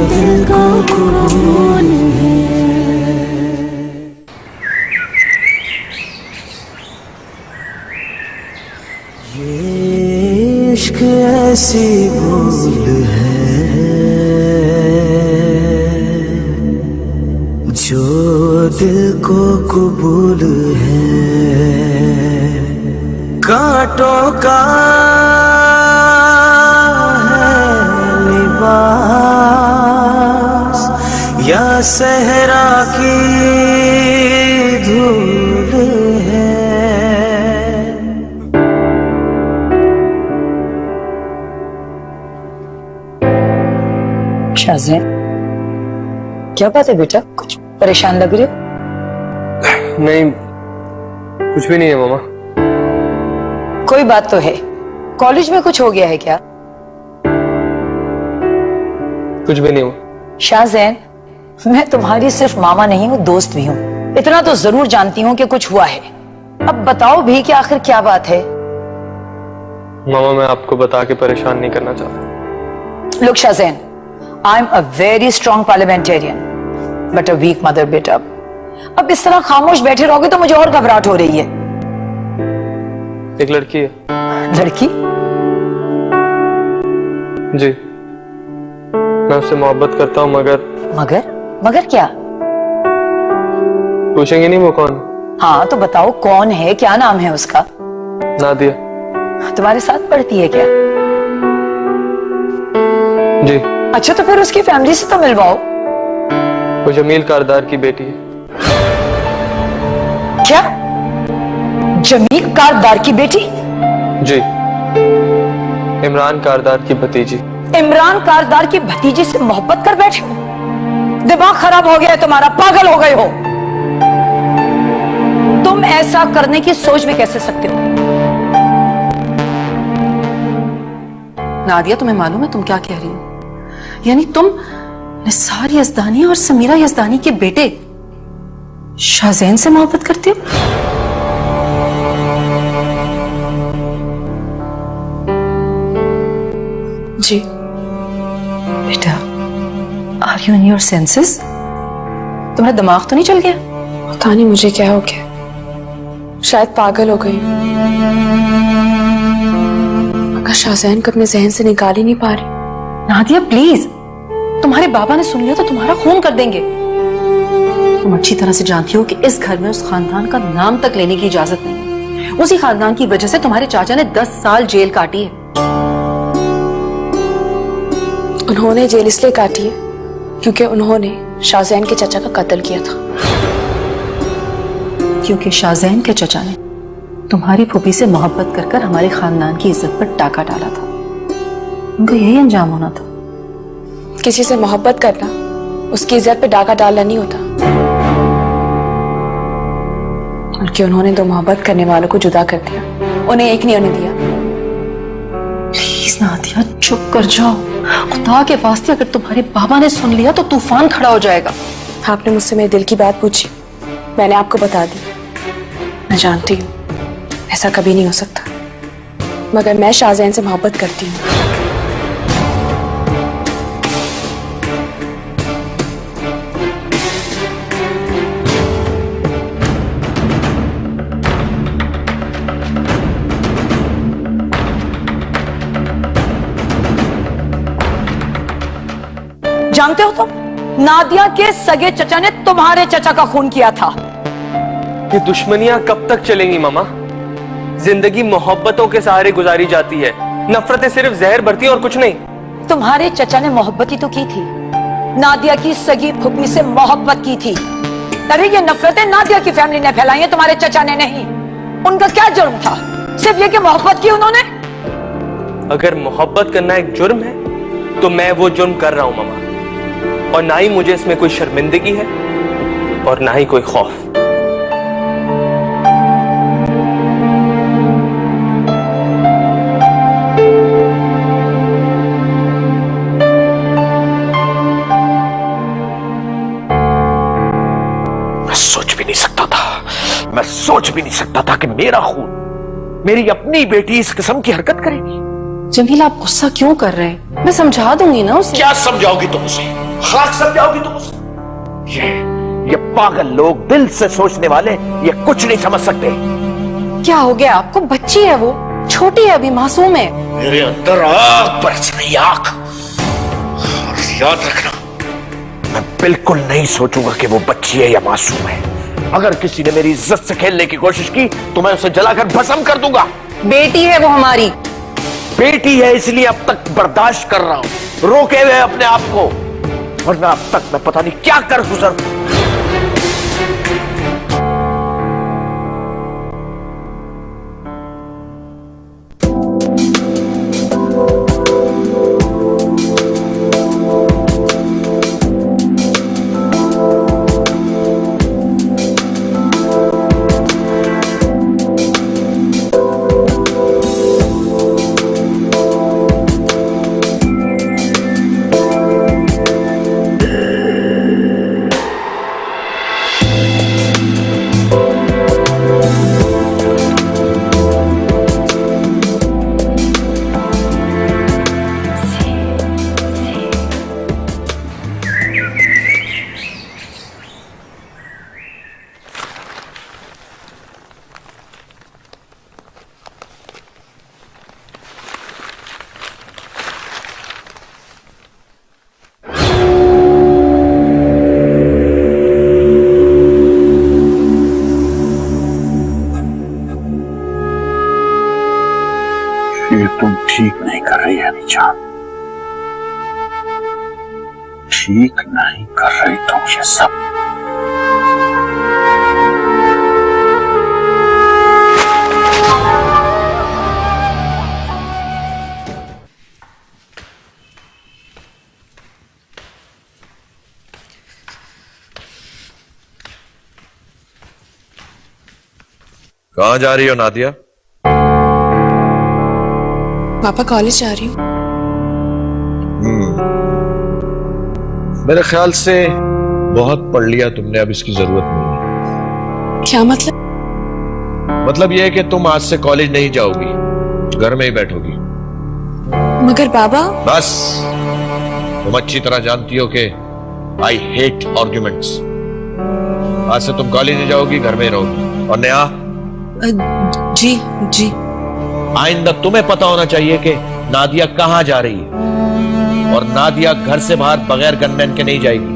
दिल को कबूल है। ये इश्क ऐसी भूल है जो दिल को कबूल है। कांटों का या सहरा की धूल है। शाज़ेन, क्या बात है बेटा, कुछ परेशान लग रहे हो? नहीं, कुछ भी नहीं है मामा। कोई बात तो है, कॉलेज में कुछ हो गया है क्या? कुछ भी नहीं हुआ। शाज़ेन, मैं तुम्हारी सिर्फ मामा नहीं हूँ, दोस्त भी हूँ। इतना तो जरूर जानती हूँ कि कुछ हुआ है। अब बताओ भी कि आखिर क्या बात है। मामा, मैं आपको बता के परेशान नहीं करना चाहता। Look शाज़ेन, I am a very strong parliamentarian, but a weak mother बेटा। अब इस तरह खामोश बैठे रहोगे तो मुझे और घबराहट हो रही है। एक लड़की है। लड़की? जी, मैं उससे मोहब्बत करता हूँ, मगर क्या? पूछेंगे नहीं वो कौन? हाँ तो बताओ कौन है, क्या नाम है उसका? नादिया। तुम्हारे साथ पढ़ती है क्या? जी। अच्छा, तो फिर उसकी फैमिली से तो मिलवाओ। वो जमील कारदार की बेटी है। क्या? जमील कारदार की बेटी? जी, इमरान कारदार की भतीजी। इमरान कारदार की भतीजी से मोहब्बत कर बैठे हो? दिमाग खराब हो गया है तुम्हारा, पागल हो गए हो। तुम ऐसा करने की सोच में कैसे सकते हो? नादिया, तुम्हें मालूम है तुम क्या कह रही हो? यानी तुम निसार यज़दानी और समीरा यज़दानी के बेटे शाज़ेन से मोहब्बत करते हो? जी बेटा, are you in your senses? तुम्हारा दिमाग तो नहीं चल गया? पता नहीं मुझे क्या हो गया, शायद पागल हो गई, मगर शाज़ेन को अपने जहन से निकाल ही नहीं पा रही। नादिया प्लीज, तुम्हारे बाबा ने सुन लिया तो तुम्हारा खून कर देंगे। तुम अच्छी तरह से जानती हो कि इस घर में उस खानदान का नाम तक लेने की इजाजत नहीं है। उसी खानदान की वजह से तुम्हारे चाचा ने 10 साल जेल काटी है। उन्होंने जेल इसलिए काटी है क्योंकि उन्होंने शाज़ेन के चाचा का कत्ल किया था। क्योंकि शाज़ेन के चाचा ने तुम्हारी फूफी से मोहब्बत कर कर हमारे खानदान की इज्जत पर टाका डाला था। उनका यही अंजाम होना था। किसी से मोहब्बत करना उसकी इज्जत पे डाका डालना नहीं होता, बल्कि उन्होंने दो मोहब्बत करने वालों को जुदा कर दिया, उन्हें एक नहीं होने दिया। प्लीज नादिया, चुप कर जाओ। खुदा के वास्ते, अगर तुम्हारे बाबा ने सुन लिया तो तूफान खड़ा हो जाएगा। आपने मुझसे मेरे दिल की बात पूछी, मैंने आपको बता दी। मैं जानती हूँ ऐसा कभी नहीं हो सकता, मगर मैं शाज़ेन से मोहब्बत करती हूँ। जानते हो तुम, नादिया के सगे चचा ने तुम्हारे चचा का खून किया था। ये दुश्मनियां कब तक चलेंगी मामा? जिंदगी मोहब्बतों के सहारे गुजारी जाती है, नफरतें सिर्फ जहर भरती हैं और कुछ नहीं। तुम्हारे चचा ने मोहब्बत ही तो की थी, नादिया की सगी फूफी से मोहब्बत की थी। अरे ये नफरतें नादिया की फैमिली ने फैलाई हैं, तुम्हारे चचा ने नहीं। उनका क्या जुर्म था? सिर्फ ये कि मोहब्बत की उन्होंने। अगर मोहब्बत करना एक जुर्म है तो मैं वो जुर्म कर रहा हूं मामा, और ना ही मुझे इसमें कोई शर्मिंदगी है और ना ही कोई खौफ। मैं सोच भी नहीं सकता था कि मेरा खून, मेरी अपनी बेटी इस किस्म की हरकत करेगी। जमील, आप गुस्सा क्यों कर रहे हैं? मैं समझा दूंगी ना उसे। क्या समझाओगी तुम उसे? खाक समझाओगी तुम उसे? ये पागल लोग, दिल से सोचने वाले, ये कुछ नहीं समझ सकते। क्या हो गया आपको? बच्ची है वो, छोटी है अभी, मासूम है। मेरे अंदर आग बरस रही, आग। और याद रखना, मैं बिल्कुल नहीं सोचूंगा कि वो बच्ची है या मासूम है। अगर किसी ने मेरी इज्जत से खेलने की कोशिश की तो मैं उसे जलाकर भस्म कर दूंगा। बेटी है वो हमारी। बेटी है इसलिए अब तक बर्दाश्त कर रहा हूं, रोके हुए अपने आप को, वरना अब तक मैं पता नहीं क्या कर गुजर। ये तुम ठीक नहीं कर रही है निशा, ठीक नहीं कर रही तुम ये सब। कहां जा रही हो नादिया? पापा कॉलेज जा रही हूँ। मेरे ख्याल से बहुत पढ़ लिया तुमने, अब इसकी जरूरत नहीं है। क्या मतलब? मतलब यह है कि तुम आज से कॉलेज नहीं जाओगी, घर में ही बैठोगी। मगर बाबा। बस, तुम अच्छी तरह जानती हो कि आई हेट आर्ग्यूमेंट्स। आज से तुम कॉलेज नहीं जाओगी, घर में ही रहोगी। और नेहा, जी जी। आइंदा तुम्हें पता होना चाहिए कि नादिया कहां जा रही है, और नादिया घर से बाहर बगैर गनमैन के नहीं जाएगी।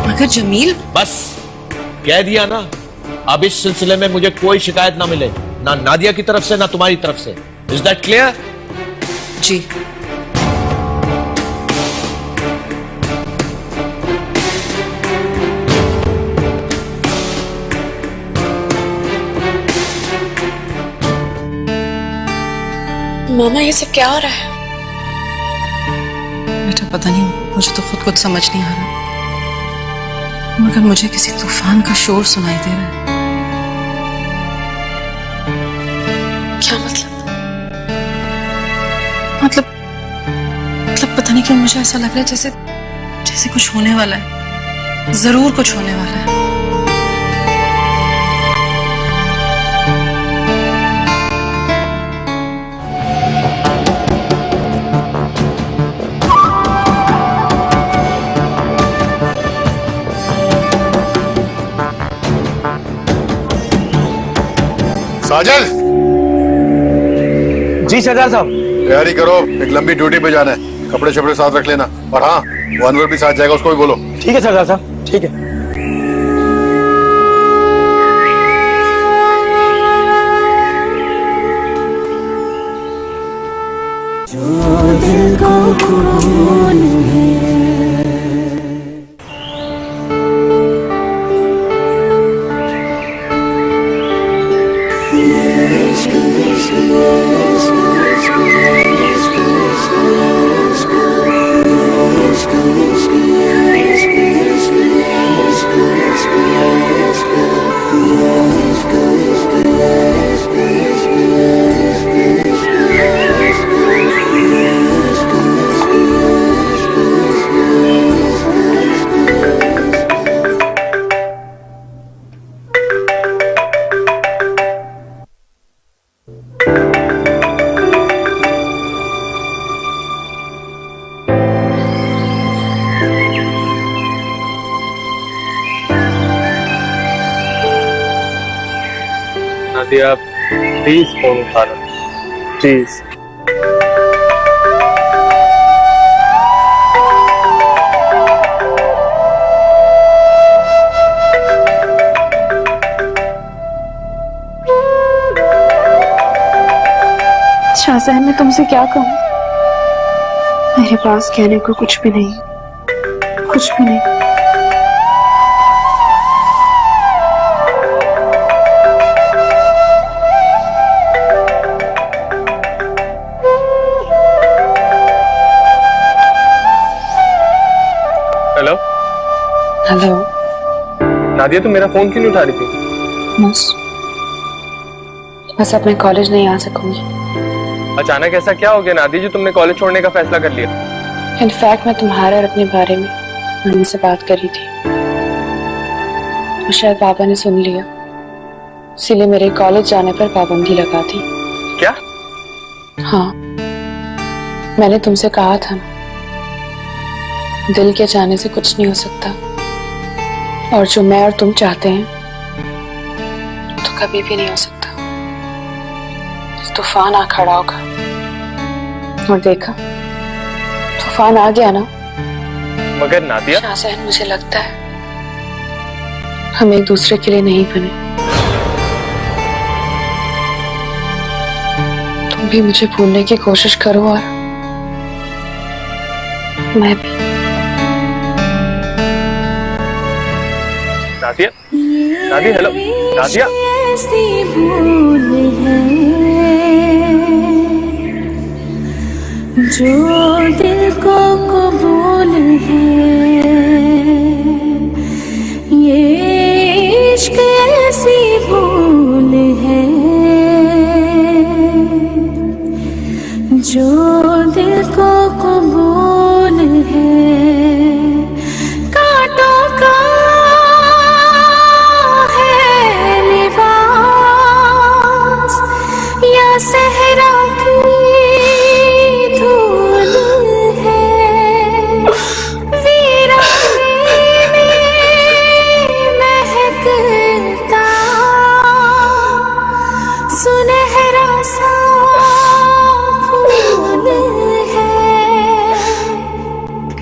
मगर जमील। बस कह दिया ना, अब इस सिलसिले में मुझे कोई शिकायत ना मिले, ना नादिया की तरफ से ना तुम्हारी तरफ से। Is that clear? जी। मामा ये सब क्या हो रहा है? बेटा पता नहीं, मुझे तो खुद कुछ समझ नहीं आ रहा, मगर मुझे किसी तूफान का शोर सुनाई दे रहा है। क्या मतलब? मतलब पता नहीं क्यों मुझे ऐसा लग रहा है जैसे जैसे कुछ होने वाला है, जरूर कुछ होने वाला है। साजल। जी सरदार साहब। तैयारी करो, एक लंबी ड्यूटी पे जाना है, कपड़े शपड़े साथ रख लेना। और हाँ, वो अनवर भी साथ जाएगा, उसको भी बोलो। ठीक है सरदार साहब, ठीक है। जो दिल को खून है। नादिया प्लीज फोन उठा लो प्लीज। शाहजहान, मैं तुमसे क्या कहूँ? मेरे पास कहने को कुछ भी नहीं, कुछ भी नहीं। Hello hello. नादिया, तुम मेरा फोन क्यों नहीं उठा रही थी? बस अब मैं कॉलेज नहीं आ सकूंगी। अचानक ऐसा क्या हो गया नादिया जो तुमने कॉलेज छोड़ने का फैसला कर लिया? इनफैक्ट मैं तुम्हारे और अपने बारे में मम्मी से बात करी थी, तो शायद पापा ने सुन लिया, इसीलिए मेरे कॉलेज जाने पर पाबंदी लगा दी। क्या? हाँ, मैंने तुमसे कहा था ना, दिल के चाहने से कुछ नहीं हो सकता, और जो मैं और तुम चाहते हैं तो कभी भी नहीं हो सकता। तूफान आ खड़ा होगा, और देखा, तूफान आ गया ना। मगर नादिया, शाहजहान, मुझे लगता है हम एक दूसरे के लिए नहीं बने। तुम भी मुझे भूलने की कोशिश करो और मैं भी। नादिया, नादिया, हेलो नादिया। ऐसी भूल है जो दिल को कबूल है, ये इश्क ऐसी भूल है जो दिल को कबूल है। कांटों का है लिबास या सहरा की धूल है, वीराने में महकता सुनहरा सा फूल है,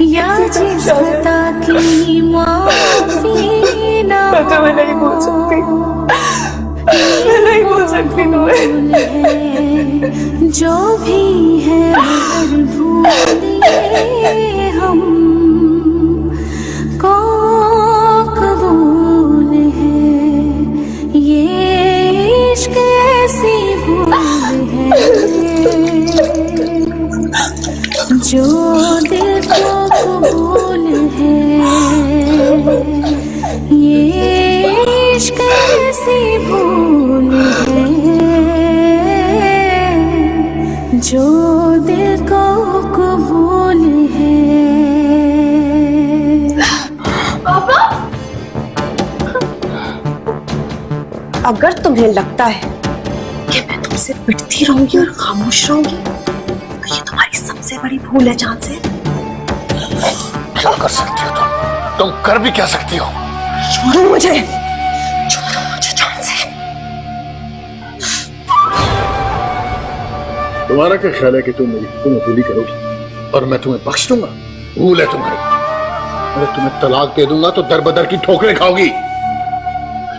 या जिस खता की माफी ना हो, मैं नहीं बोल सकती, मैं नहीं बोल सकती तुम्हें। जो भी है मगर भूलिए हम को कबूल है, ये इश्क ऐसी भूल है जो दिल को कबूल है, ये इश्क ऐसी भूल है जो दिल को कबूल है। अगर तुम्हें लगता है कि मैं तुमसे पिटती रहूंगी और खामोश रहूंगी तो ये तुम्हारी सबसे बड़ी भूल है जान से। क्या कर सकती हो तुम कर भी क्या सकती हो? छोड़ो मुझे, छोड़ो मुझे जान से। तुम्हारा क्या ख्याल है कि तुम मेरी भूली करोगी और मैं तुम्हें बख्श दूंगा? भूल है तुम्हारी। अगर तुम्हें तलाक दे दूंगा तो दर बदर की ठोकरें खाओगी।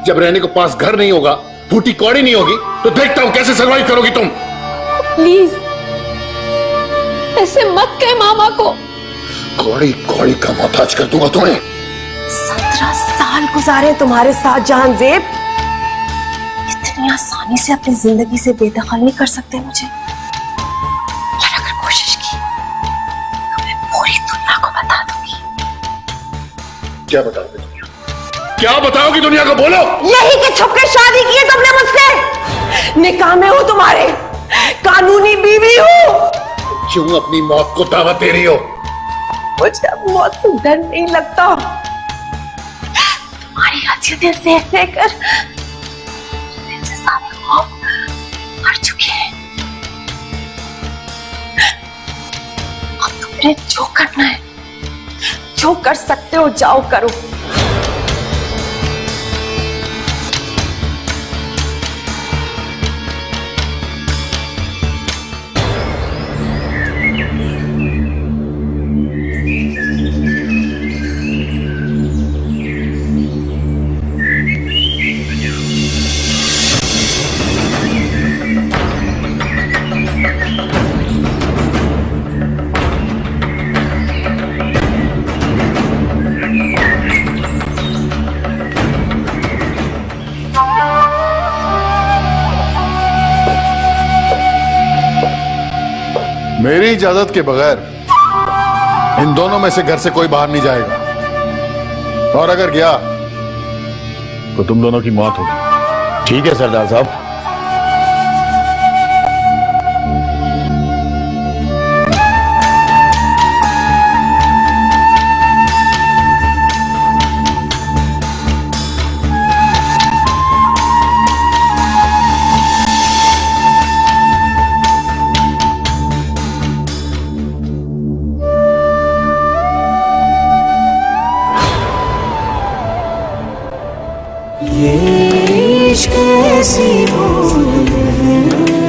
जब रहने को पास घर नहीं होगा, फूटी कौड़ी नहीं होगी, तो देखता हूं कैसे सर्वाइव करोगी तुम। प्लीज ऐसे मत कह मामा को। कौड़ी कौड़ी का मोहताज कर दूंगा तुम्हें। 17 साल गुजारे तुम्हारे साथ जहांजेब, इतनी आसानी से अपनी जिंदगी से बेदखल नहीं कर सकते मुझे। और अगर कोशिश की तो मैं पूरी दुनिया को बता दूंगी। क्या बताओगे दुनिया? क्या बताओगी दुनिया को? बोलो। यही कि छुप के शादी की है तुमने मुझसे, निकाह में हो तुम्हारे, कानूनी बीवी हो। क्यों अपनी मौत को दावत दे रही हो? मुझे अब मौत से डर नहीं लगता। तुम्हारी हसीयतें सह कर दिल से सारे खौफ मर चुके हैं। अब तुम्हें जो करना है, जो कर सकते हो जाओ करो। मेरी इजाजत के बगैर इन दोनों में से घर से कोई बाहर नहीं जाएगा, और अगर गया तो तुम दोनों की मौत होगी। ठीक है सरदार साहब। ये इश्क ऐसी भूल है